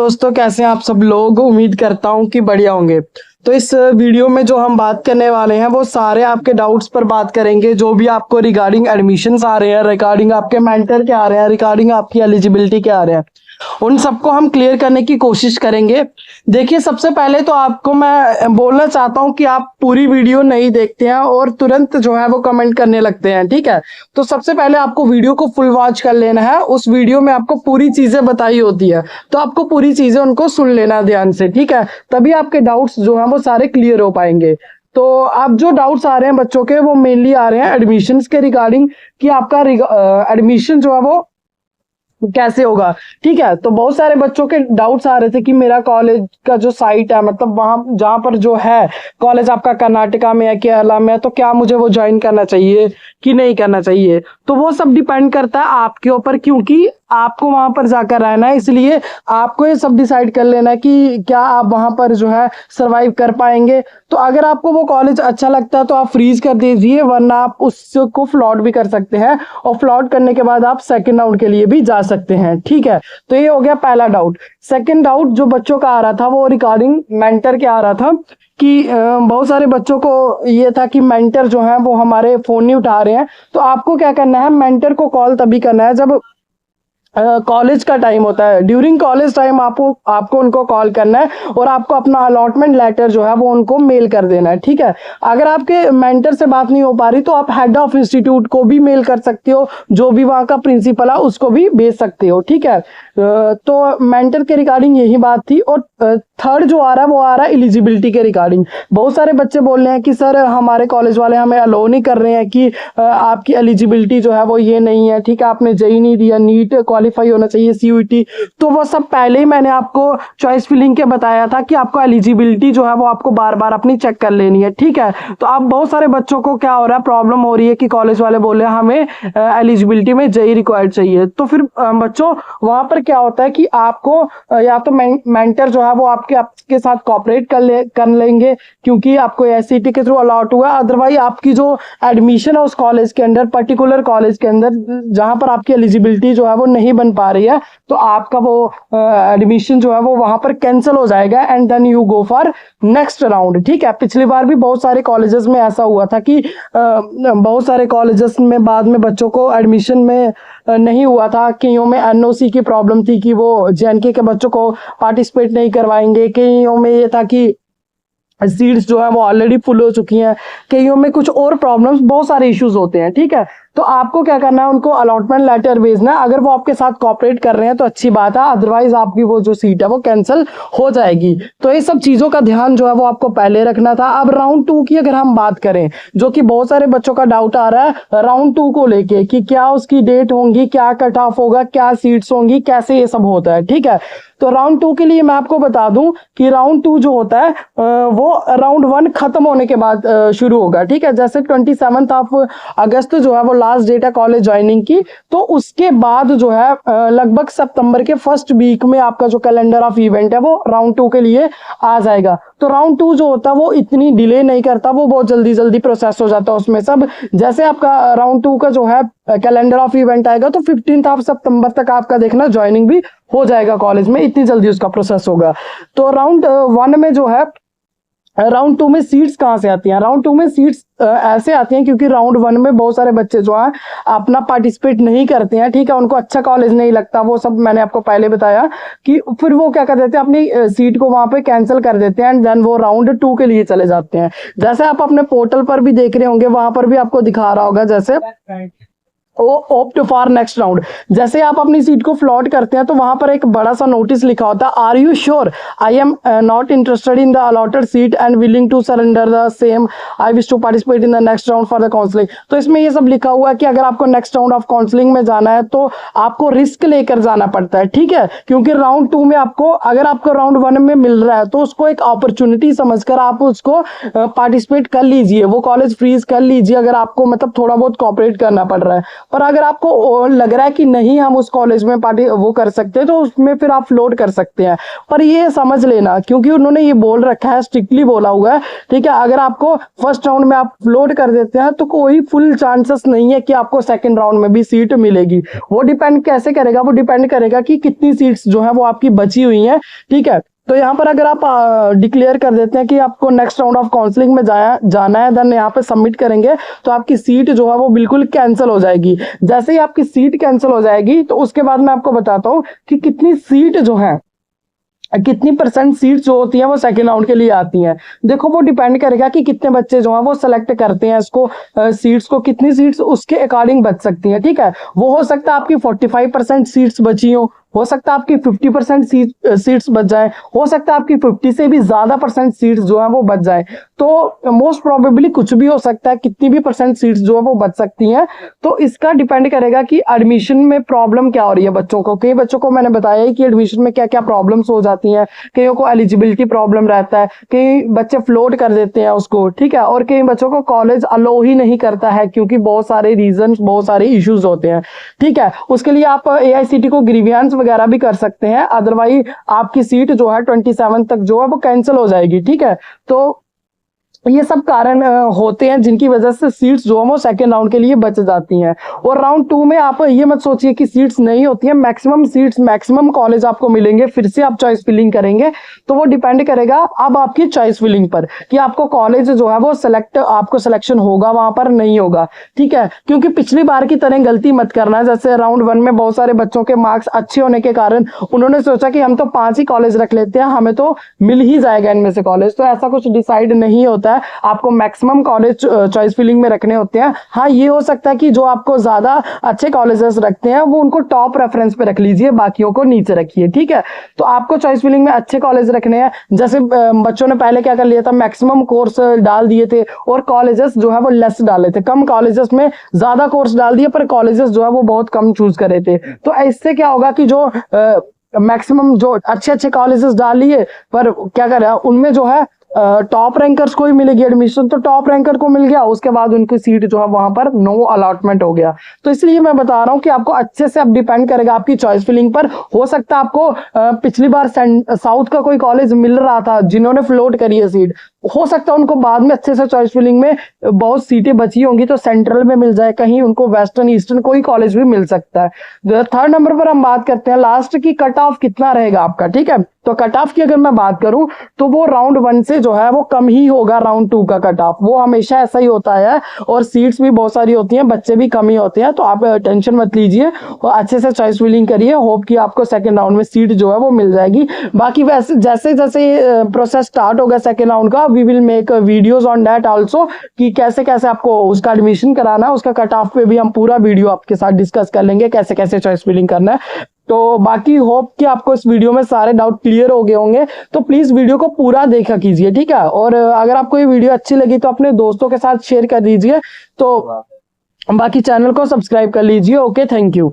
दोस्तों, कैसे हैं आप सब लोग। उम्मीद करता हूं कि बढ़िया होंगे। तो इस वीडियो में जो हम बात करने वाले हैं वो सारे आपके डाउट्स पर बात करेंगे, जो भी आपको रिगार्डिंग एडमिशन्स आ रहे हैं, रिगार्डिंग आपके मेंटर के आ रहे हैं, रिगार्डिंग आपकी एलिजिबिलिटी के आ रहे हैं, उन सबको हम क्लियर करने की कोशिश करेंगे। देखिए, सबसे पहले तो आपको मैं बोलना चाहता हूं कि आप पूरी वीडियो नहीं देखते हैं और तुरंत जो है वो कमेंट करने लगते हैं, ठीक है। तो सबसे पहले आपको वीडियो को फुल वॉच कर लेना है। उस वीडियो में आपको पूरी चीजें बताई होती है, तो आपको पूरी चीजें उनको सुन लेना ध्यान से, ठीक है। तभी आपके डाउट्स जो हैं वो सारे क्लियर हो पाएंगे। तो आप जो डाउट्स आ रहे हैं बच्चों के, वो मेनली आ रहे हैं एडमिशन्स के रिगार्डिंग, कि आपका एडमिशन जो है वो कैसे होगा, ठीक है। तो बहुत सारे बच्चों के डाउट्स आ रहे थे कि मेरा कॉलेज का जो साइट है, मतलब वहां जहां पर जो है कॉलेज आपका कर्नाटका में है, केरला में है, तो क्या मुझे वो ज्वाइन करना चाहिए कि नहीं करना चाहिए। तो वो सब डिपेंड करता है आपके ऊपर, क्योंकि आपको वहां पर जाकर रहना है, इसलिए आपको ये सब डिसाइड कर लेना है कि क्या आप वहां पर जो है सरवाइव कर पाएंगे। तो अगर आपको वो कॉलेज अच्छा लगता है तो आप फ्रीज कर दीजिए, वरना आप उसको फ्लॉट भी कर सकते हैं, और फ्लॉट करने के बाद आप सेकंड राउंड के लिए भी जा सकते हैं, ठीक है। तो ये हो गया पहला डाउट। सेकंड डाउट जो बच्चों का आ रहा था वो रिगार्डिंग मेंटर के आ रहा था, कि बहुत सारे बच्चों को ये था कि मेंटर जो है वो हमारे फोन नहीं उठा रहे हैं। तो आपको क्या करना है, मेंटर को कॉल तभी करना है जब कॉलेज का टाइम होता है। ड्यूरिंग कॉलेज टाइम आपको उनको कॉल करना है और आपको अपना अलॉटमेंट लेटर जो है वो उनको मेल कर देना है, ठीक है। अगर आपके मेंटर से बात नहीं हो पा रही तो आप हेड ऑफ इंस्टीट्यूट को भी मेल कर सकते हो, जो भी वहाँ का प्रिंसिपल है उसको भी भेज सकते हो, ठीक है। तो मेंटर के रिगार्डिंग यही बात थी। और थर्ड जो आ रहा है वो आ रहा है एलिजिबिलिटी के रिगार्डिंग। बहुत सारे बच्चे बोल रहे हैं कि सर हमारे कॉलेज वाले हमें अलो नहीं कर रहे हैं, कि आपकी एलिजिबिलिटी जो है वो ये नहीं है, ठीक है। आपने जेईई नहीं दिया, नीट क्वालिफाई होना चाहिए, सीयूईटी। तो वो सब पहले ही मैंने आपको चॉइस फिलिंग के बताया था कि आपको एलिजिबिलिटी जो है वो आपको बार बार अपनी चेक कर लेनी है, ठीक है। तो अब बहुत सारे बच्चों को क्या हो रहा है, प्रॉब्लम हो रही है कि कॉलेज वाले बोले हमें एलिजिबिलिटी में जेईई रिक्वायर्ड चाहिए। तो फिर बच्चों वहां पर क्या होता है कि आपको या तो मेंटर जो है वो आपके साथ कॉपरेट कर लेंगे, क्योंकि आपको एससीटी के थ्रू अलॉट हुआ। अदरवाइज आपकी जो एडमिशन है उस कॉलेज के अंदर, पर्टिकुलर कॉलेज के अंदर जहां पर आपकी एलिजिबिलिटी जो है वो नहीं बन पा रही है, तो आपका वो एडमिशन जो है वो वहां पर कैंसिल हो जाएगा, and then you go for next round, ठीक है। पिछली बार भी बहुत सारे कॉलेजेस में ऐसा हुआ था कि बहुत सारे कॉलेजेस में बाद में बच्चों को एडमिशन में नहीं हुआ था। कईयों में एनओसी की प्रॉब्लम थी कि वो जेएनके के बच्चों को पार्टिसिपेट नहीं करवाएंगे, कईयों में ये था कि सीट्स जो है वो ऑलरेडी फुल हो चुकी हैं, कईयों में कुछ और प्रॉब्लम्स, बहुत सारे इश्यूज होते हैं, ठीक है। तो आपको क्या करना है, उनको अलॉटमेंट लेटर भेजना है। अगर वो आपके साथ कोऑपरेट कर रहे हैं तो अच्छी बात है, अदरवाइज आपकी वो जो सीट है वो कैंसिल हो जाएगी। तो ये सब चीजों का ध्यान जो है वो आपको पहले रखना था। अब राउंड 2 की अगर हम बात करें, जो कि बहुत सारे बच्चों का डाउट आ रहा है राउंड 2 को लेके, कि क्या उसकी डेट होंगी, क्या कट ऑफ होगा, क्या सीट्स होंगी, कैसे ये सब होता है, ठीक है। तो राउंड 2 के लिए मैं आपको बता दूं कि राउंड 2 जो होता है वो राउंड 1 खत्म होने के बाद शुरू होगा, ठीक है। जैसे 27 ऑफ अगस्त जो है वो लास्ट डेट है कॉलेज ज्वाइनिंग की, तो उसके बाद जो है लगभग सितंबर के फर्स्ट वीक में आपका जो कैलेंडर ऑफ इवेंट है वो राउंड 2 के लिए आ जाएगा। तो राउंड 2 जो होता है वो इतनी डिले नहीं करता, वो बहुत जल्दी जल्दी प्रोसेस हो जाता है उसमें सब। जैसे आपका राउंड 2 का जो है कैलेंडर ऑफ इवेंट आएगा तो 15 ऑफ सितंबर तक आपका देखना ज्वाइनिंग भी हो जाएगा कॉलेज में, इतनी जल्दी उसका प्रोसेस होगा। तो राउंड 1 में जो है, राउंड 2 में सीट्स कहाँ से आती हैं, राउंड 2 में सीट्स ऐसे आती हैं क्योंकि राउंड 1 में बहुत सारे बच्चे जो हैं अपना पार्टिसिपेट नहीं करते हैं, ठीक है। उनको अच्छा कॉलेज नहीं लगता, वो सब मैंने आपको पहले बताया, कि फिर वो क्या कर देते हैं, अपनी सीट को वहां पे कैंसिल कर देते हैं, एंड देन वो राउंड 2 के लिए चले जाते हैं। जैसे आप अपने पोर्टल पर भी देख रहे होंगे, वहां पर भी आपको दिखा रहा होगा, जैसे ऑप्ट फॉर नेक्स्ट राउंड। जैसे आप अपनी सीट को फ्लॉट करते हैं तो वहां पर एक बड़ा सा नोटिस लिखा होता है, are you sure I am not interested in the allotted seat and willing to surrender the same, I wish to participate in the next round for the counselling. तो इसमें ये सब लिखा हुआ है कि अगर आपको नेक्स्ट राउंड ऑफ काउंसलिंग में जाना है तो आपको रिस्क लेकर जाना पड़ता है, ठीक है। क्योंकि राउंड 2 में आपको, अगर आपको राउंड 1 में मिल रहा है तो उसको एक अपॉर्चुनिटी समझकर आप उसको पार्टिसिपेट कर लीजिए, वो कॉलेज फ्रीज कर लीजिए, अगर आपको मतलब थोड़ा बहुत कॉपरेट करना पड़ रहा है। पर अगर आपको लग रहा है कि नहीं हम उस कॉलेज में पार्टी वो कर सकते हैं तो उसमें फिर आप फ्लोट कर सकते हैं। पर ये समझ लेना, क्योंकि उन्होंने ये बोल रखा है, स्ट्रिक्टली बोला हुआ है, ठीक है, अगर आपको फर्स्ट राउंड में आप फ्लोट कर देते हैं तो कोई फुल चांसेस नहीं है कि आपको सेकंड राउंड में भी सीट मिलेगी। वो डिपेंड कैसे करेगा, वो डिपेंड करेगा कि कितनी सीट्स जो है वो आपकी बची हुई हैं, ठीक है। तो यहाँ पर अगर आप डिक्लेयर कर देते हैं कि आपको नेक्स्ट राउंड ऑफ काउंसलिंग में जाना है, देन यहाँ पे सबमिट करेंगे तो आपकी सीट जो है वो बिल्कुल कैंसिल हो जाएगी। जैसे ही आपकी सीट कैंसिल हो जाएगी तो उसके बाद मैं आपको बताता हूँ कि कितनी सीट जो है, कितनी परसेंट सीट्स जो होती हैं वो सेकेंड राउंड के लिए आती हैं। देखो वो डिपेंड करेगा कि कितने बच्चे जो हैं वो सेलेक्ट करते हैं इसको, सीट्स को, कितनी सीट्स उसके अकॉर्डिंग बच सकती हैं, ठीक है। वो हो सकता है आपकी 45% सीट्स बची हो सकता है आपकी 50% सीट्स बच जाए, हो सकता है आपकी 50 से भी ज्यादा परसेंट सीट्स जो है वो बच जाए। तो मोस्ट प्रोबेबली कुछ भी हो सकता है, कितनी भी परसेंट सीट्स जो है वो बच सकती हैं। तो इसका डिपेंड करेगा कि एडमिशन में प्रॉब्लम क्या हो रही है बच्चों को। कई बच्चों को मैंने बताया है कि एडमिशन में क्या क्या प्रॉब्लम्स हो जाती हैं, कईयों को एलिजिबिलिटी प्रॉब्लम रहता है, कई बच्चे फ्लोट कर देते हैं उसको, ठीक है, और कई बच्चों को कॉलेज अलो ही नहीं करता है क्योंकि बहुत सारे रीजन, बहुत सारे इश्यूज होते हैं, ठीक है। उसके लिए आप AICTE को ग्रीवियंस वगैरह भी कर सकते हैं, अदरवाइज आपकी सीट जो है 27 तक जो है वो कैंसिल हो जाएगी, ठीक है। तो ये सब कारण होते हैं जिनकी वजह से सीट्स जो है वो सेकेंड राउंड के लिए बच जाती हैं। और राउंड 2 में आप ये मत सोचिए कि सीट्स नहीं होती हैं, मैक्सिमम सीट्स, मैक्सिमम कॉलेज आपको मिलेंगे। फिर से आप चॉइस फिलिंग करेंगे तो वो डिपेंड करेगा अब आपकी चॉइस फिलिंग पर कि आपको कॉलेज जो है वो आपको सिलेक्शन होगा वहां पर, नहीं होगा, ठीक है। क्योंकि पिछली बार की तरह गलती मत करना, जैसे राउंड 1 में बहुत सारे बच्चों के मार्क्स अच्छे होने के कारण उन्होंने सोचा कि हम तो 5 ही कॉलेज रख लेते हैं, हमें तो मिल ही जाएगा इनमें से कॉलेज। तो ऐसा कुछ डिसाइड नहीं होता, आपको मैक्सिमम कॉलेज चॉइस फिलिंग में रखने होते हैं। हाँ, ये हो सकता है कि जो आपको ज्यादा अच्छे कॉलेजेस रखते हैं वो उनको टॉप रेफरेंस पे रख लीजिए, बाकियों को नीचे रखिए, ठीक है। तो आपको चॉइस फिलिंग में अच्छे कॉलेज रखने हैं। जैसे बच्चों ने पहले क्या कर लिया था, मैक्सिमम कोर्स डाल दिए थे और कॉलेजेस जो है वो लेस डाले थे, कम कॉलेजेस में ज्यादा कोर्स डाल दिए पर कॉलेजेस जो है वो बहुत कम चूज करे थे। तो इससे क्या होगा कि जो मैक्सिमम जो अच्छे अच्छे कॉलेजेस डाल लिए पर क्या कर रहा है उनमें जो है टॉप रैंकर्स को ही मिलेगी एडमिशन, तो टॉप रैंकर को मिल गया, उसके बाद उनकी सीट जो है वहां पर नो अलॉटमेंट हो गया। तो इसलिए मैं बता रहा हूं कि आपको अच्छे से अब डिपेंड करेगा आपकी चॉइस फिलिंग पर। हो सकता है आपको पिछली बार साउथ का कोई कॉलेज मिल रहा था जिन्होंने फ्लोट करी है सीट, हो सकता है उनको बाद में अच्छे से चॉइस फिलिंग में बहुत सीटें बची होंगी तो सेंट्रल में मिल जाए, कहीं उनको वेस्टर्न ईस्टर्न कोई कॉलेज भी मिल सकता है। थर्ड नंबर पर हम बात करते हैं लास्ट की कट ऑफ कितना रहेगा आपका, ठीक है। तो कट ऑफ की अगर मैं बात करूं तो वो राउंड 1 से जो है वो कम ही होगा, राउंड 2 का कट ऑफ वो हमेशा ऐसा ही होता है। और सीट्स भी बहुत सारी होती हैं, बच्चे भी कम ही होते हैं, तो आप टेंशन मत लीजिए और अच्छे से चॉइस फिलिंग करिए। होप कि आपको सेकंड राउंड में सीट जो है वो मिल जाएगी। बाकी वैसे जैसे जैसे प्रोसेस स्टार्ट होगा सेकंड राउंड का, we will make videos on that also कि कैसे कैसे आपको उसका एडमिशन कराना है, उसका कट ऑफ पे भी हम पूरा वीडियो आपके साथ डिस्कस कर लेंगे कैसे कैसे चॉइस फिलिंग करना है। तो बाकी होप कि आपको इस वीडियो में सारे डाउट क्लियर हो गए होंगे, तो प्लीज वीडियो को पूरा देखा कीजिए, ठीक है। और अगर आपको ये वीडियो अच्छी लगी तो अपने दोस्तों के साथ शेयर कर दीजिए, तो बाकी चैनल को सब्सक्राइब कर लीजिए। Okay, thank you.